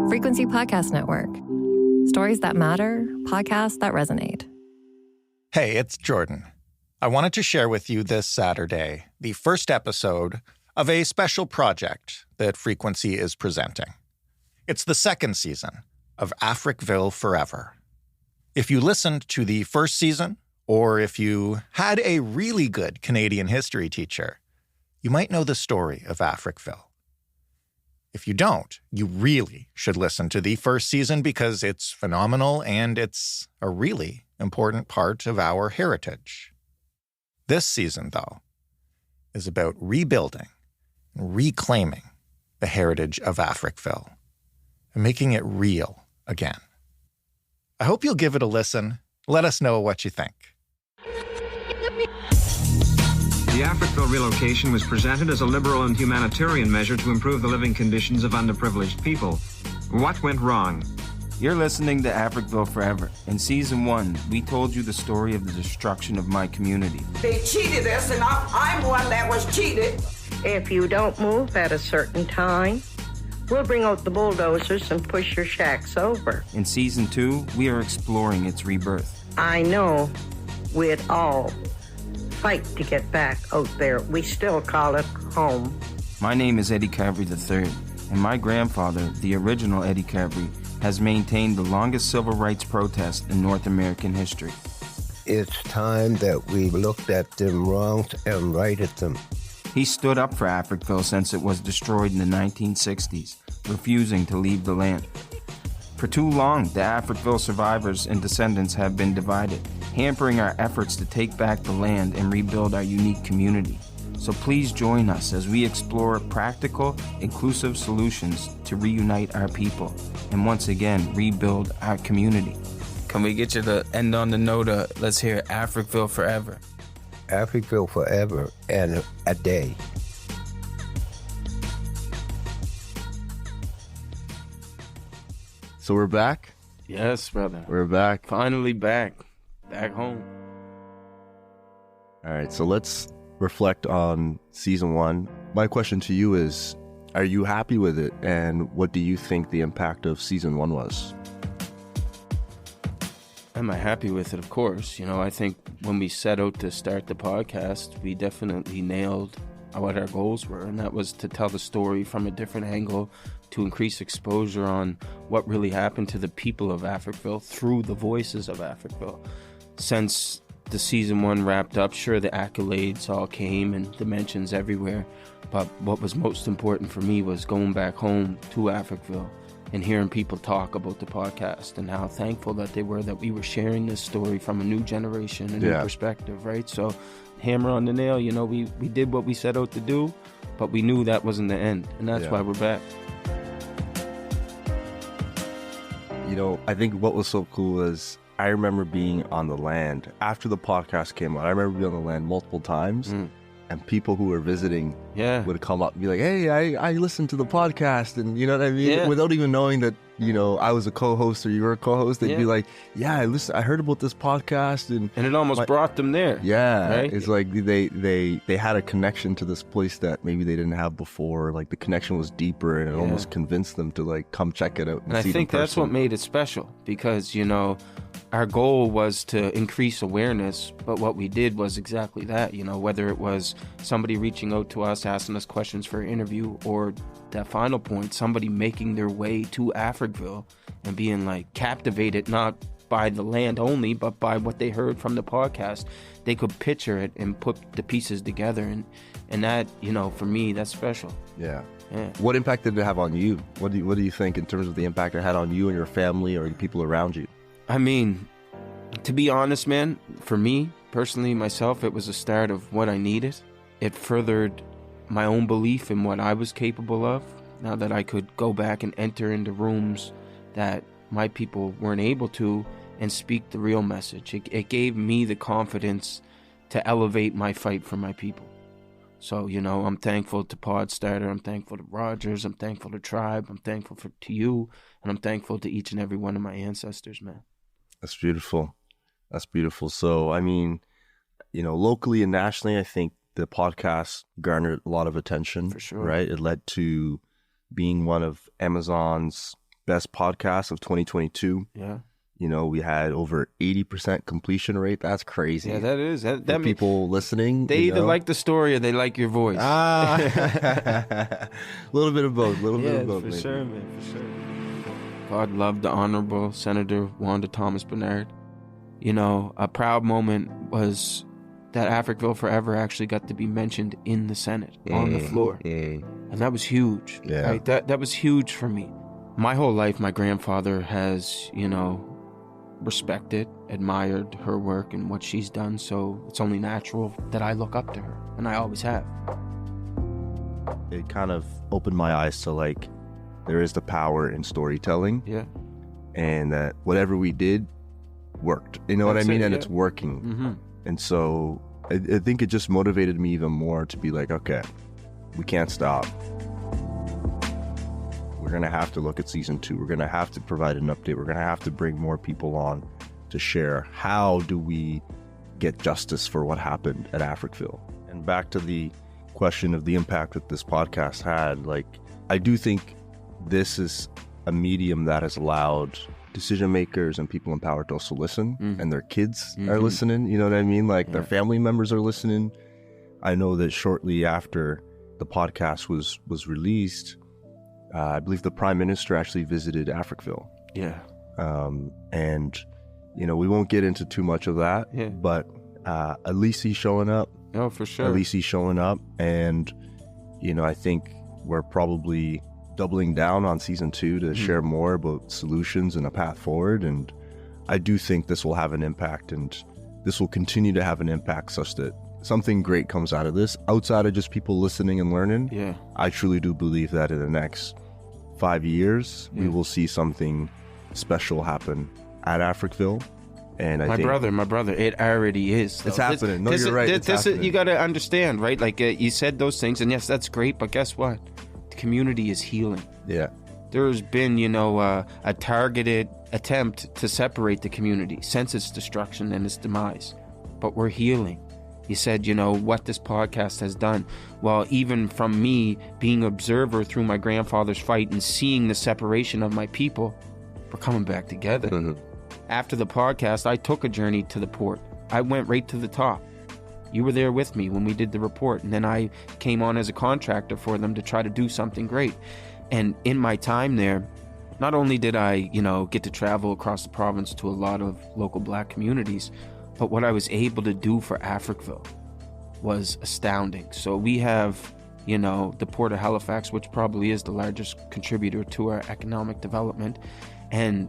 Frequency Podcast Network. Stories that matter, podcasts that resonate. Hey, it's Jordan. I wanted to share with you this Saturday the first episode of a special project that Frequency is presenting. It's the second season of Africville Forever. If you listened to the first season, or if you had a really good Canadian history teacher, you might know the story of Africville. If you don't, you really should listen to the first season because it's phenomenal and it's a really important part of our heritage. This season, though, is about rebuilding and reclaiming the heritage of Africville and making it real again. I hope you'll give it a listen. Let us know what you think. The Africville relocation was presented as a liberal and humanitarian measure to improve the living conditions of underprivileged people. What went wrong? You're listening to Africville Forever. In Season 1, we told you the story of the destruction of my community. They cheated us, and I'm one that was cheated. If you don't move at a certain time, we'll bring out the bulldozers and push your shacks over. In Season 2, we are exploring its rebirth. I know we'd all fight to get back out there. We still call it home. My name is Eddie Carvery III, and my grandfather, the original Eddie Carvery, has maintained the longest civil rights protest in North American history. It's time that we looked at them wrongs and righted them. He stood up for Africville since it was destroyed in the 1960s, refusing to leave the land. For too long, the Africville survivors and descendants have been divided, hampering our efforts to take back the land and rebuild our unique community. So please join us as we explore practical, inclusive solutions to reunite our people and once again rebuild our community. Can we get you to end on the note of let's hear Africville Forever? Africville Forever and a day. So we're back? Yes, brother. We're back. Finally back. Back home. All right, so let's reflect on Season 1. My question to you is, are you happy with it? And what do you think the impact of Season 1 was? Am I happy with it? Of course. You know, I think when we set out to start the podcast, we definitely nailed what our goals were, and that was to tell the story from a different angle, to increase exposure on what really happened to the people of Africville through the voices of Africville. Since the Season 1 wrapped up, sure, the accolades all came and the mentions everywhere, but what was most important for me was going back home to Africville and hearing people talk about the podcast and how thankful that they were that we were sharing this story from a new generation, a new perspective, right? So, hammer on the nail, you know, we did what we set out to do, but we knew that wasn't the end, and that's why we're back. You know, I think what was so cool is I remember being on the land after the podcast came out. I remember being on the land multiple times, and people who were visiting would come up and be like, hey, I listened to the podcast, and you know what I mean? Without even knowing that, you know, I was a co-host or you were a co-host, they'd be like, I heard about this podcast. And it almost brought them there. Yeah. Right? It's like they had a connection to this place that maybe they didn't have before. Like the connection was deeper, and it almost convinced them to like come check it out. And I see think that's what made it special, because, you know, our goal was to increase awareness, but what we did was exactly that, you know, whether it was somebody reaching out to us, asking us questions for an interview, or that final point, somebody making their way to Africville and being like captivated, not by the land only, but by what they heard from the podcast. They could picture it and put the pieces together, and that, you know, for me, that's special. Yeah. What impact did it have on you? What do you think in terms of the impact it had on you and your family or the people around you? I mean, to be honest, man, for me, personally, myself, it was a start of what I needed. It furthered my own belief in what I was capable of, now that I could go back and enter into rooms that my people weren't able to and speak the real message. It gave me the confidence to elevate my fight for my people. So, you know, I'm thankful to Podstarter, I'm thankful to Rogers, I'm thankful to Tribe, I'm thankful to you, and I'm thankful to each and every one of my ancestors, man. That's beautiful. That's beautiful. So, I mean, you know, locally and nationally, I think the podcast garnered a lot of attention. For sure. Right? It led to being one of Amazon's best podcast of 2022. Yeah. You know, we had over 80% completion rate. That's crazy. Yeah, that is. That For people listening, they either like the story or they like your voice. A little bit of both. For maybe. sure, man, for sure. God love the Honorable Senator Wanda Thomas Bernard. You know, a proud moment was that Africville Forever actually got to be mentioned in the Senate on the floor. And that was huge. Yeah. Right? That was huge for me. My whole life, my grandfather has, you know, respected, admired her work and what she's done, so it's only natural that I look up to her, and I always have. It kind of opened my eyes to, like, there is the power in storytelling. Yeah. And that whatever we did worked. You know what I mean? And it's working. Mm-hmm. And so I think it just motivated me even more to be like, okay, we can't stop. We're going to have to look at season 2. We're going to have to provide an update. We're going to have to bring more people on to share how do we get justice for what happened at Africville. And back to the question of the impact that this podcast had, like, I do think this is a medium that has allowed decision makers and people in power to also listen, and their kids are listening. You know what I mean? Like, their family members are listening. I know that shortly after the podcast was released, I believe the Prime Minister actually visited Africville. Yeah. And, you know, we won't get into too much of that, but at least he's showing up. Oh, for sure. At least he's showing up. And, you know, I think we're probably doubling down on season 2 to share more about solutions and a path forward. And I do think this will have an impact, and this will continue to have an impact such that something great comes out of this outside of just people listening and learning. Yeah. I truly do believe that in the next 5 years, we will see something special happen at Africville. And I think my brother, it already is. It's happening. No, you're right. It's happening. You got to understand, right? Like, you said those things, and yes, that's great, but guess what? The community is healing. Yeah. There's been, you know, a targeted attempt to separate the community since its destruction and its demise, but we're healing. You said, you know, what this podcast has done. Well, even from me being an observer through my grandfather's fight and seeing the separation of my people, we're coming back together. Mm-hmm. After the podcast, I took a journey to the port. I went right to the top. You were there with me when we did the report, and then I came on as a contractor for them to try to do something great. And in my time there, not only did I, you know, get to travel across the province to a lot of local Black communities, but what I was able to do for Africville was astounding. So we have, you know, the Port of Halifax, which probably is the largest contributor to our economic development. And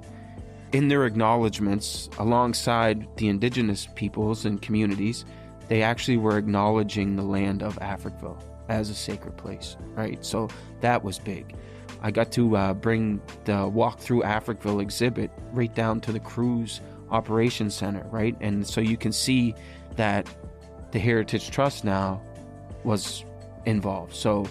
in their acknowledgements, alongside the Indigenous peoples and communities, they actually were acknowledging the land of Africville as a sacred place, right? So that was big. I got to bring the Walk Through Africville exhibit right down to the cruise operations center, right? And so you can see that the Heritage Trust now was involved. So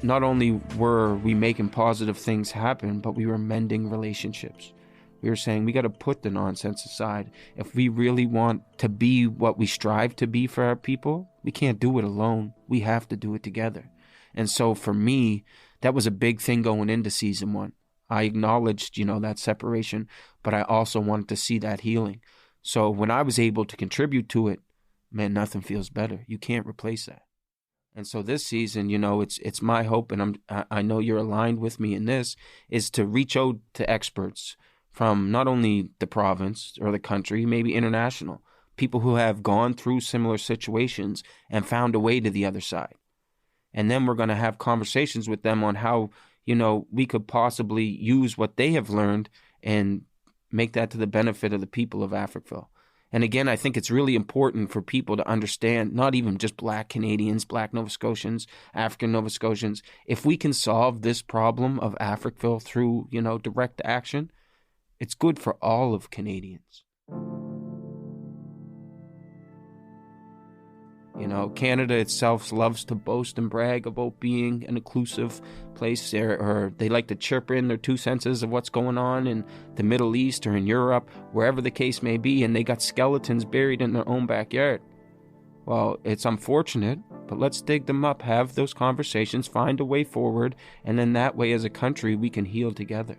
not only were we making positive things happen, but we were mending relationships. We were saying we got to put the nonsense aside. If we really want to be what we strive to be for our people, we can't do it alone. We have to do it together. And so for me, that was a big thing going into season 1. I acknowledged, you know, that separation, but I also wanted to see that healing. So when I was able to contribute to it, man, nothing feels better. You can't replace that. And so this season, you know, it's my hope, and I know you're aligned with me in this, is to reach out to experts from not only the province or the country, maybe international, people who have gone through similar situations and found a way to the other side. And then we're going to have conversations with them on how, you know, we could possibly use what they have learned and make that to the benefit of the people of Africville. And again, I think it's really important for people to understand, not even just Black Canadians, Black Nova Scotians, African Nova Scotians, if we can solve this problem of Africville through, you know, direct action, it's good for all of Canadians. You know, Canada itself loves to boast and brag about being an inclusive place there, or they like to chirp in their 2 cents of what's going on in the Middle East or in Europe, wherever the case may be, and they got skeletons buried in their own backyard. Well, it's unfortunate, but let's dig them up, have those conversations, find a way forward, and then that way as a country we can heal together.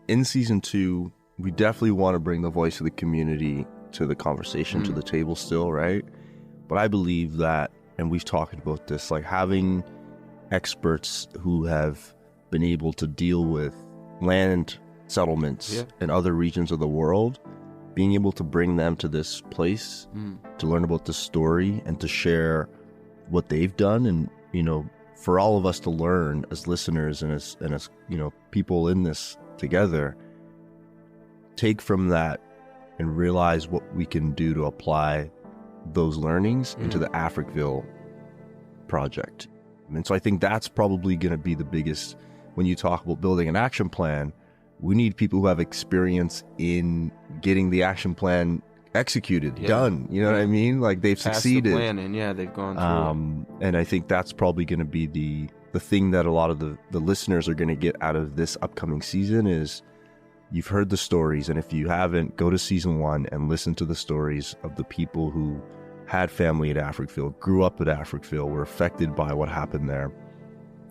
in season 2, we definitely want to bring the voice of the community to the conversation, to the table still, right? But I believe that, and we've talked about this, like having experts who have been able to deal with land settlements in other regions of the world, being able to bring them to this place to learn about the story and to share what they've done, and, you know, for all of us to learn as listeners and as you know, people in this together, take from that and realize what we can do to apply those learnings into the Africville project. And so I think that's probably going to be the biggest, when you talk about building an action plan, we need people who have experience in getting the action plan executed, done. You know what I mean? Like they've succeeded. The planning, they've gone through. And I think that's probably going to be the thing that a lot of the listeners are going to get out of this upcoming season is, you've heard the stories, and if you haven't, go to season 1 and listen to the stories of the people who had family at Africville, grew up at Africville, were affected by what happened there.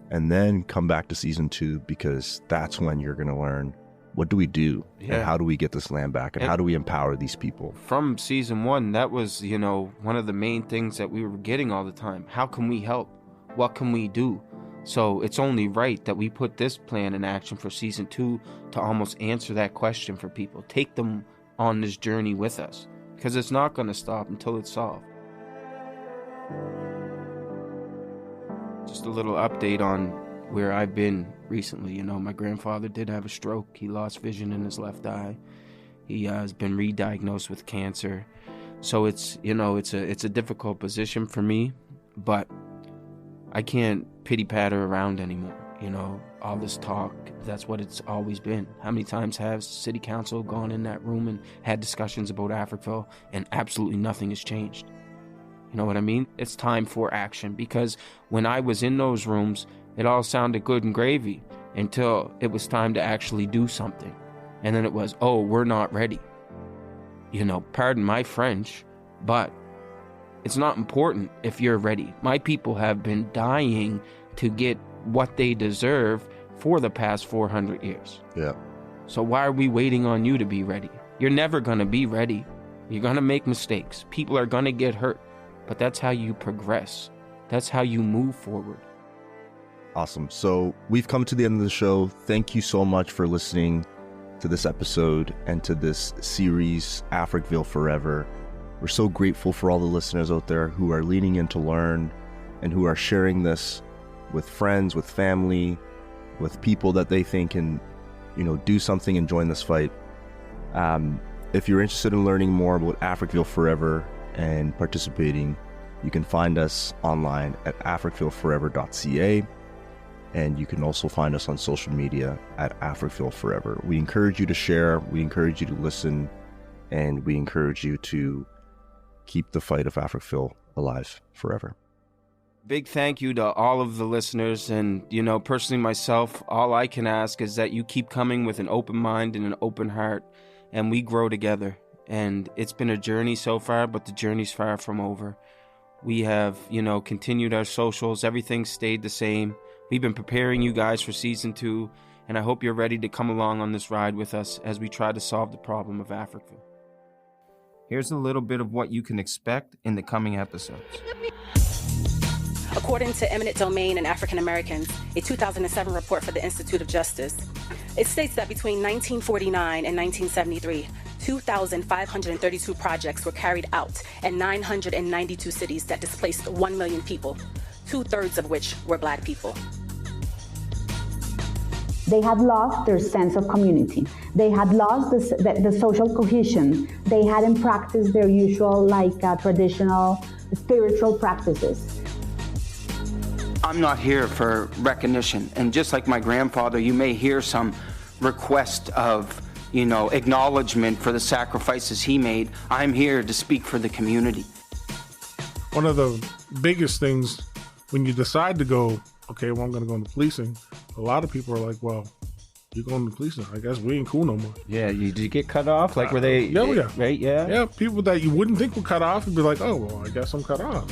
And then come back to season 2, because that's when you're going to learn, what do we do? And how do we get this land back? And how do we empower these people? From season 1, that was, you know, one of the main things that we were getting all the time. How can we help? What can we do? So it's only right that we put this plan in action for season 2 to almost answer that question for people. Take them on this journey with us, because it's not going to stop until it's solved. Just a little update on where I've been recently. You know, my grandfather did have a stroke. He lost vision in his left eye. He has been re-diagnosed with cancer. So it's, you know, it's a difficult position for me, but I can't pity-patter around anymore. You know, all this talk, that's what it's always been. How many times has city council gone in that room and had discussions about Africville, and absolutely nothing has changed? You know what I mean? It's time for action, because when I was in those rooms, it all sounded good and gravy until it was time to actually do something. And then it was, oh, we're not ready. You know, pardon my French, but it's not important if you're ready. My people have been dying to get what they deserve for the past 400 years. Yeah. So why are we waiting on you to be ready? You're never going to be ready. You're going to make mistakes. People are going to get hurt. But that's how you progress. That's how you move forward. Awesome. So we've come to the end of the show. Thank you so much for listening to this episode and to this series, Africville Forever. We're so grateful for all the listeners out there who are leaning in to learn and who are sharing this with friends, with family, with people that they think can, you know, do something and join this fight. If you're interested in learning more about Africville Forever and participating, you can find us online at africvilleforever.ca, and you can also find us on social media at Africville Forever. We encourage you to share, we encourage you to listen, and we encourage you to keep the fight of Africville alive forever. Big thank you to all of the listeners, and, you know, personally myself, all I can ask is that you keep coming with an open mind and an open heart, and we grow together. And it's been a journey so far, but the journey's far from over. We have, you know, continued our socials. Everything stayed the same. We've been preparing you guys for season 2, and I hope you're ready to come along on this ride with us as we try to solve the problem of Africville. Here's a little bit of what you can expect in the coming episodes. According to Eminent Domain and African Americans, a 2007 report for the Institute of Justice, it states that between 1949 and 1973, 2,532 projects were carried out in 992 cities that displaced 1 million people, 2/3 of which were Black people. They had lost their sense of community. They had lost the social cohesion. They hadn't practiced their usual, traditional spiritual practices. I'm not here for recognition. And just like my grandfather, you may hear some request of, you know, acknowledgement for the sacrifices he made. I'm here to speak for the community. One of the biggest things when you decide to go, okay, well, I'm going to go into policing, a lot of people are like, well, you're going to policing. I guess we ain't cool no more. Yeah, did you get cut off? Like, were they... Yeah. Right, yeah? Yeah, people that you wouldn't think were cut off would be like, oh, well, I guess I'm cut off.